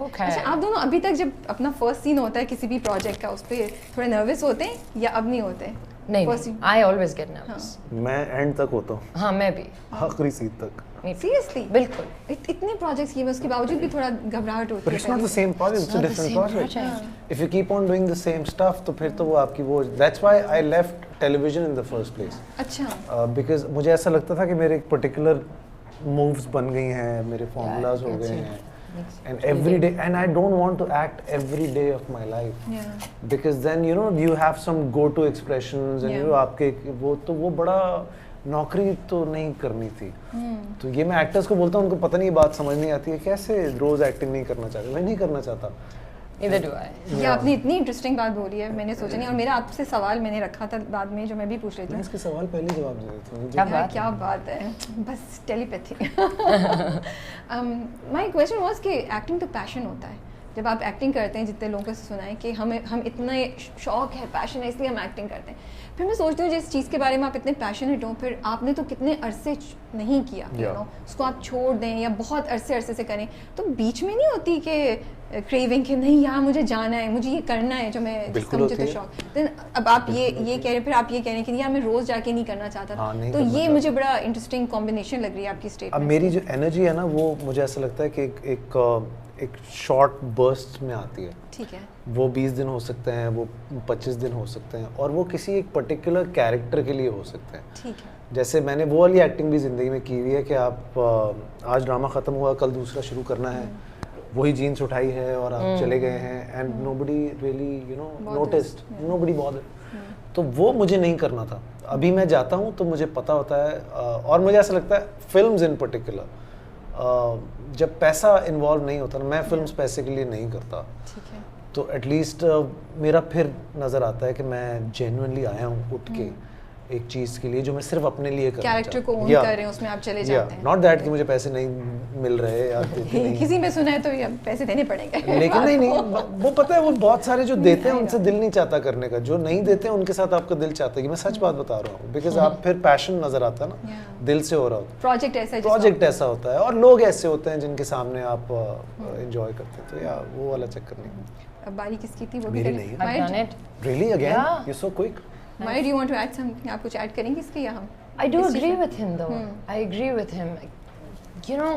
Okay. अच्छा, आप दोनों अभी तक जब अपना फर्स्ट सीन होता है किसी भी प्रोजेक्ट का, उस पर थोड़े नर्वस होते हैं या अब नहीं होते? नहीं, I always get nervous. मैं एंड तक होता हूँ, हाँ मैं भी, आखिरी सीन तक. सीरियसली? बिल्कुल. इतने प्रोजेक्ट्स किए, उसके बावजूद भी थोड़ा घबराहट होती But है? it's not the same project, it's a different project. If you keep on doing the same stuff, तो फिर तो वो आपकी वो. That's why I left television in the first place. अच्छा. Because मुझे ऐसा लगता था कि मेरे एक particular moves बन गई हैं, मेरे formulas हो गए हैं. And every day, and I don't want to act every day of my life. Yeah. Because then you know you have some go-to expressions and you know आपके वो तो वो बड़ा नौकरी तो नहीं करनी थी. तो ये मैं एक्टर्स को बोलता हूँ, उनको पता नहीं ये बात समझ नहीं आती है कैसे रोज एक्टिंग नहीं करना चाहते. मैं नहीं करना चाहता. Neither do I. ये आपने इतनी इंटरेस्टिंग बात बोली है, मैंने सोचा नहीं. और मेरा आपसे सवाल मैंने रखा था बाद में, जो मैं भी पूछ रही थी. मैं इसके सवाल पहले जवाब दे देता हूँ. क्या बात है, बस टेलीपैथी. माय क्वेश्चन वाज कि एक्टिंग तो पैशन होता है. जब आप एक्टिंग करते हैं, जितने लोगों से सुना है कि हम इतना शौक है, पैशन है, इसलिए हम एक्टिंग करते हैं. फिर मैं सोचती हूँ जिस चीज़ के बारे में आप इतने पैशनेट हो, फिर आपने तो कितने अरसे नहीं किया, यू नो, उसको आप छोड़ दें या बहुत अरसे से करें, तो बीच में नहीं होती कि क्रेविंग कि नहीं यार मुझे जाना है, मुझे ये करना है जो मैं जिसका मुझे तो शौक. देन अब आप ये कह रहे हैं, फिर आप ये कह रहे हैं कि यार मैं रोज़ जाके नहीं करना चाहता. तो ये मुझे बड़ा इंटरेस्टिंग कॉम्बिनेशन लग रही है आपकी स्टेटमेंट. अब मेरी जो एनर्जी है ना, वो मुझे ऐसा लगता है कि एक शॉर्ट बर्स्ट में आती है. ठीक है. वो 20 दिन हो सकते हैं, वो 25 दिन हो सकते हैं, और वो किसी एक पर्टिकुलर कैरेक्टर के लिए हो सकते हैं. ठीक है. जैसे मैंने वो वाली एक्टिंग भी ज़िंदगी में की हुई है कि आप आज ड्रामा ख़त्म हुआ, कल दूसरा शुरू करना है, वही जीन्स उठाई है और आप चले गए हैं, and nobody really you know noticed, nobody bothered. तो वो मुझे नहीं करना था. अभी मैं जाता हूँ तो मुझे पता होता है, और मुझे ऐसा लगता है फिल्म्स इन पर्टिकुलर जब पैसा इन्वॉल्व नहीं होता ना, मैं फिल्म्स पैसे के लिए नहीं करता. ठीक है. तो एटलीस्ट मेरा फिर नज़र आता है कि मैं जेन्युइनली आया हूँ उठ के एक चीज़ के लिए जो मैं सिर्फ अपने लिए करना चाहता कैरेक्टर को ओन कर रहे हैं, उसमें आप चले जाते हैं. नॉट दैट कि मुझे पैसे नहीं मिल रहे या देते नहीं. किसी में सुना है तो पैसे देने पड़ेंगे. लेकिन नहीं वो पता है, वो बहुत सारे जो देते हैं उनसे दिल नहीं चाहता करने का, जो नहीं देते हैं उनके साथ आपका दिल चाहता है. मैं सच बात बता रहा हूँ. बिकॉज आप फिर पैशन नजर आता है ना, दिल से हो रहा होता है. प्रोजेक्ट ऐसा होता है और लोग ऐसे होते हैं जिनके सामने आप एंजॉय करते हैं. तो या वो वाला चक्कर नहीं. अब बारी किसकी थी? वो मेरी नहीं है. Really again? You're so quick. Why do you want to add something? आप कुछ ऐड करेंगे इसके या हम? I do agree with him though. I agree with him. You know,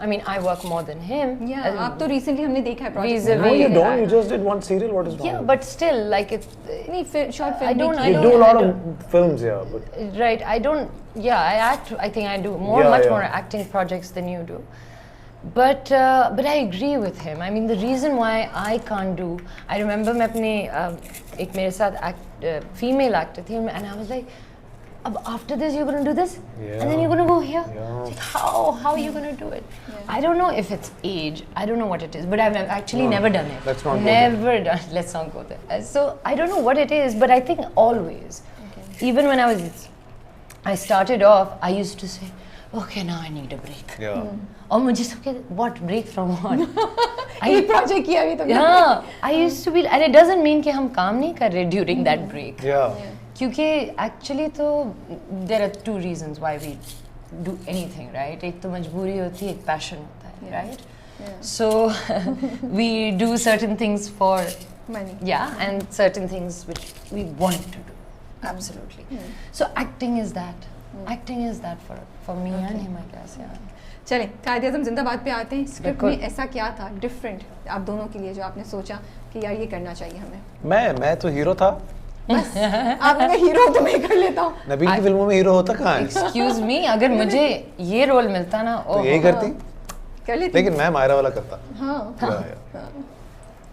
I mean, I work more than him. Yeah, आप तो recently हमने देखा है project. No, you don't. You just did one serial. What is wrong? Yeah, but still, like it's. नहीं, short film. I don't. You do a lot of films, yeah. But right, I don't. Yeah, I act. I think I do much more acting projects than you do. But I agree with him. I mean, the reason why I can't do. I remember मैं अपने एक मेरे साथ female actor थी, and I was like, after this you're gonna do this, and then you're gonna go here. Like, how are you gonna do it? I don't know if it's age. I don't know what it is, but I've actually never done it. Let's not never done. Let's not go there. So I don't know what it is, but I think always, even when I started off, I used to say, okay, now I need a break. Yeah. और मुझे सब कहते, what break from what? एक project किया अभी तो. Yeah, I used to be, and it doesn't mean कि हम काम नहीं कर रहे during that break. Yeah. क्योंकि actually तो there are two reasons why we do anything, right? एक तो मजबूरी होती है, एक passion होता है, right? So we do certain things for money. Yeah, and certain things which we want to do. Absolutely. So acting is that. Acting is that for me and him, I guess. Yeah. चलें, कायदे-ए-आज़म जिंदाबाद पे आते हैं. Script में ऐसा क्या था different आप दोनों के लिए जो आपने सोचा कि यार ये करना चाहिए हमें? मैं तो हीरो था. बस आपने हीरो तो मैं कर लेता हूँ. नबील की फिल्मों में हीरो होता कहाँ है? Excuse me, अगर मुझे ये रोल मिलता ना, तो यही करती. कर लेती. लेकिन मैं मायरा वाला करता. हाँ.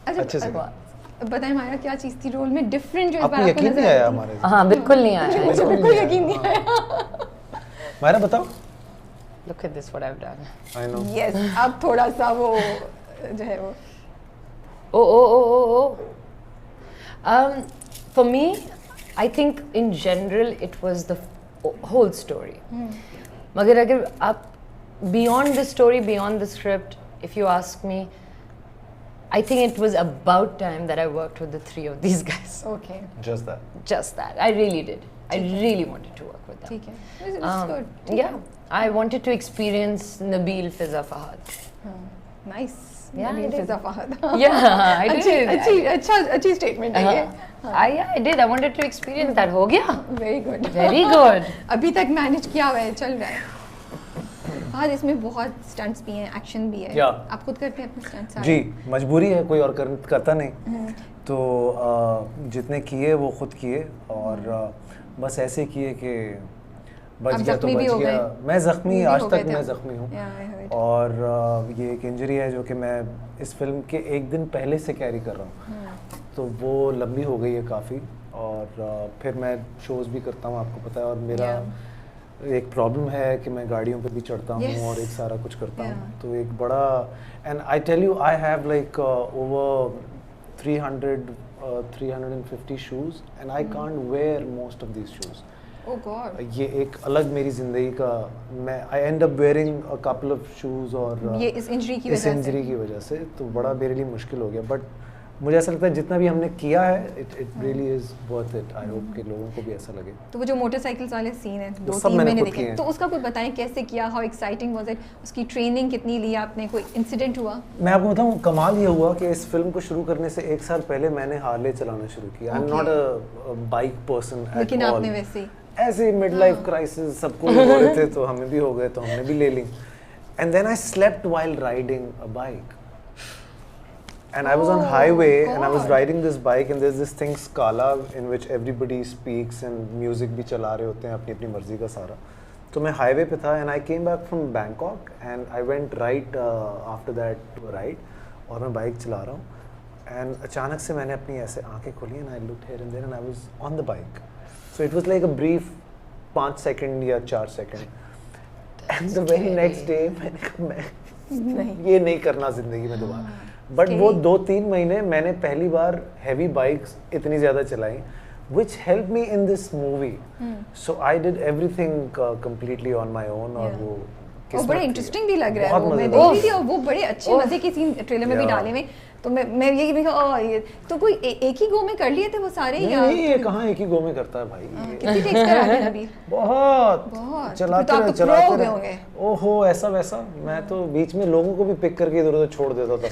अच्छे से. बताएं मायरा क्या चीज़ थी रोल में डिफरेंट जो इस बार आपको यकीन नहीं आया हमारे? हाँ, बिल्कुल नहीं आया. मुझे बिल्कुल यकीन नहीं आया. मायरा बताओ. Look at this, what I've done. I know. Yes, अब थोड़ा सा वो जो है वो. Oh. For me, I think in general it was the whole story. मगर अगर आप beyond the story, beyond the script, if you ask me, I think it was about time that I worked with the three of these guys. Okay. Just that. Just that. I really did. I really wanted to work with them. ठीक है. It's good. Yeah. I wanted to experience Nabil Fiza Fahad. Nice Yeah, I did. Fiza Fahad Yeah, I did. अच्छी statement है ये I did. I wanted to experience that. हो गया? Very good Very good. अभी तक manage किया हुआ है, चल रहा है। हाँ, इसमें बहुत स्टंट्स भी हैं, एक्शन भी है। Yeah. आप खुद करते हैं अपने स्टंट्स? जी, मजबूरी है, कोई और करता नहीं। तो जितने किए वो खुद किए और बस ऐसे किए कि बच गया तो बच गया। मैं ज़ख्मी, आज तक मैं ज़ख्मी हूँ और ये एक इंजरी है जो कि मैं इस फिल्म के एक दिन पहले से कैरी कर रहा हूँ, तो वो लंबी हो गई है काफ़ी। और फिर मैं शोज़ भी करता हूँ, आपको पता है, और मेरा एक प्रॉब्लम है कि मैं गाड़ियों पे भी चढ़ता हूँ और एक सारा कुछ करता हूँ, तो एक बड़ा, and I tell you I have like over 350 shoes and I can't wear most of these shoes. Oh God. ये एक अलग मेरी ज़िंदगी का, मैं I end up wearing a couple of shoes और ये इस इंजरी की वजह से तो बड़ा मेरे लिए मुश्किल हो गया। बट मुझे ऐसा लगता है जितना भी हमने किया है it really is worth it. I hope कि लोगों को भी ऐसा लगे। तो वो जो मोटरसाइकिल्स वाले सीन है 2-3 महीने देखे, तो उसका कुछ बताएं कैसे किया, हाउ एक्साइटिंग वाज इट, उसकी ट्रेनिंग कितनी ली आपने, कोई इंसिडेंट हुआ? मैं आपको बताऊं, कमाल ये हुआ कि इस फिल्म को शुरू करने से 1 साल पहले मैंने हार्ले चलाना शुरू किया। I am not a bike person at all, लेकिन आपने वैसे ऐसे मिड लाइफ क्राइसिस सबको हो रहे थे तो हमें भी हो गए, तो हमने भी ले ली। And then I slept while riding a bike and I was on highway and I was riding this bike and there's this thing Scala in which everybody speaks and music भी चला रहे होते हैं अपनी अपनी मर्जी का सारा। तो मैं हाईवे पे था and I came back from Bangkok and I went right after that to ride और मैं बाइक चला रहा हूँ and अचानक से मैंने अपनी ऐसे आंखें खोली and I looked here and there and I was on the bike, so it was like a brief 5 second या 4 second and the very next day मैंने कहा मैं ये नहीं करना जिंदगी में दोबारा। बट वो 2-3 महीने मैंने पहली बार हैवी बाइक्स इतनी ज़्यादा चलाई which helped me in this movie. So I did everything completely on my own और वो बड़े इंटरेस्टिंग भी लग रहा है वो, मैं देख रही थी और वो बड़े अच्छे मजे के सीन ट्रेलर में भी डाले हुए, तो मैं ये भी ये तो कोई एक ही गो में कर लिए थे वो सारे? नहीं, ये कहाँ एक ही गो में करता है भाई। कितनी टेक्स करा है अभी? बहुत चलाते रहे होंगे। ओहो, ऐसा वैसा, मैं तो बीच में लोगों को भी पिक करके इधर उधर छोड़ देता था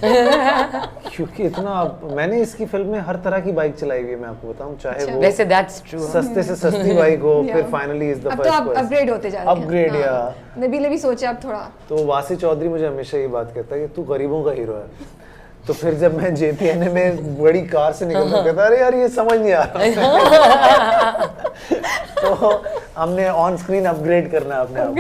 क्योंकि इतना मैंने इसकी फिल्म में हर तरह की बाइक चलाई हुई है, मैं आपको बताऊं, चाहे वो वैसे दैट्स ट्रू, सस्ते से सस्ती बाइक हो, फिर फाइनली इज द फर्स्ट, अब तो अपग्रेड होते जा रहे हैं। अपग्रेड या नबील ने भी सोचा अब थोड़ा, तो वासी चौधरी मुझे हमेशा ये बात कहता है कि तू गरीबों का हीरो है। तो फिर जब मैं JPNA में बड़ी कार से निकलता कहता अरे यार ये समझ नहीं आ रहा तो हमने ऑन स्क्रीन अपग्रेड करना है अपने आप को।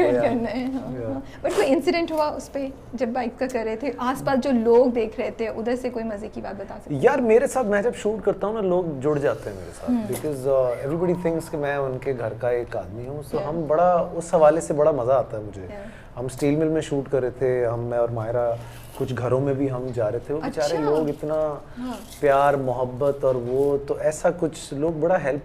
बट कोई इंसिडेंट हुआ उस पे जब बाइक का कर रहे थे, आसपास जो लोग देख रहे थे उधर से कोई मजे की बात बता सकते? यार मेरे साथ मैं जब शूट करता हूँ ना, लोग जुड़ जाते हैं मेरे साथ, बिकॉज एवरीबडी थिंक्स कि मैं उनके घर का एक आदमी हूँ, तो हम बड़ा उस हवाले से बड़ा मज़ा आता है मुझे। हम स्टील मिल में शूट कर रहे थे, मैं और मायरा, कुछ घरों में भी हम जा रहे थे, वो बेचारे लोग इतना प्यार मोहब्बत और वो, तो ऐसा कुछ लोग बड़ा हेल्प